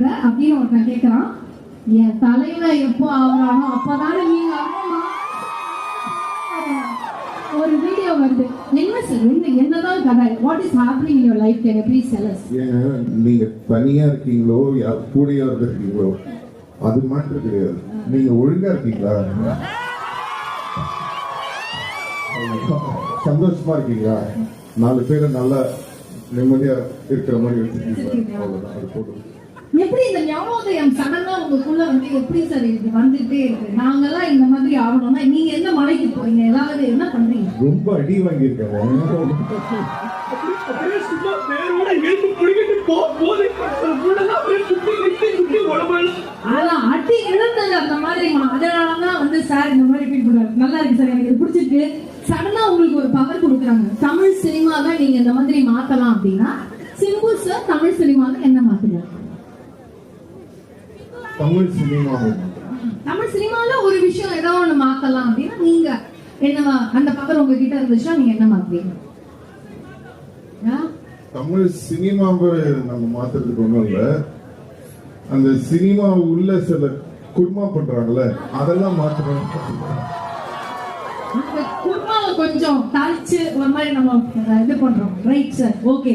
பண்ற அப்படின்னு ஒருத்தன் கேட்கிறான். என் தலைவன் எப்போ ஆகுறானோ அப்பதானே நீங்க ஒரு வீடியோ வருது. என்ன சார் என்னதான் கதை? What is happening in your life? Can you please tell us? நீங்க தனியா இருக்கீங்களோ கூடயா இருக்கீங்களோ அது மாற்றம் கிடையாது. நீங்க ஒழுங்கா இருக்கீங்களா, சந்தோஷமா இருக்கீங்களா, 4 பேரை நல்லா நிம்மதியா இருக்கிற மாதிரி வச்சிருக்கீங்களா, அது போதும். எப்படி இந்த ஞாபகம் சடனா உங்களுக்குள்ள வந்து எப்படி சார் இது வந்துட்டே இருக்கு? நாங்கெல்லாம் இந்த மாதிரி ஆகணும்னா நீங்க எந்த மலைக்கு போறீங்க? ஏதாவது என்ன பண்றீங்க? ரொம்ப அடி வாங்கியிருக்காங்க. அதான் அடி இழந்தது அந்த மாதிரி. அதனாலதான் வந்து சார் இந்த மாதிரி ஃபீல் பண்றாரு. நல்லா இருக்கு சார், எனக்கு பிடிச்சிருக்கு. சடனா உங்களுக்கு ஒரு பவர் கொடுக்குறாங்க. தமிழ் சினிமாவை நீங்க இந்த மாதிரி மாத்தலாம் அப்படின்னா சிம்பு சார் தமிழ் சினிமாவை என்ன மாத்துறாரு? தமிழ் சினிமால ஒரு விஷயம் ஏதோ ஒண்ணு மாத்தலாம் அப்படின்னா நீங்க என்ன அந்த பவர் உங்ககிட்ட இருந்துச்சுன்னா நீங்க என்ன மாத்துவீங்க? தமிழ் சினிமாவை நம்ம மாத்துறதுக்கு ஒண்ணும் இல்ல, அந்த சினிமா உள்ள சில குர்மா பண்றாங்கல்ல அதெல்லாம் மாத்துறோம். அந்த குர்மாவை கொஞ்சம் தாளிச்சு ஒரு மாதிரி நம்ம இது பண்றோம். Right sir, okay.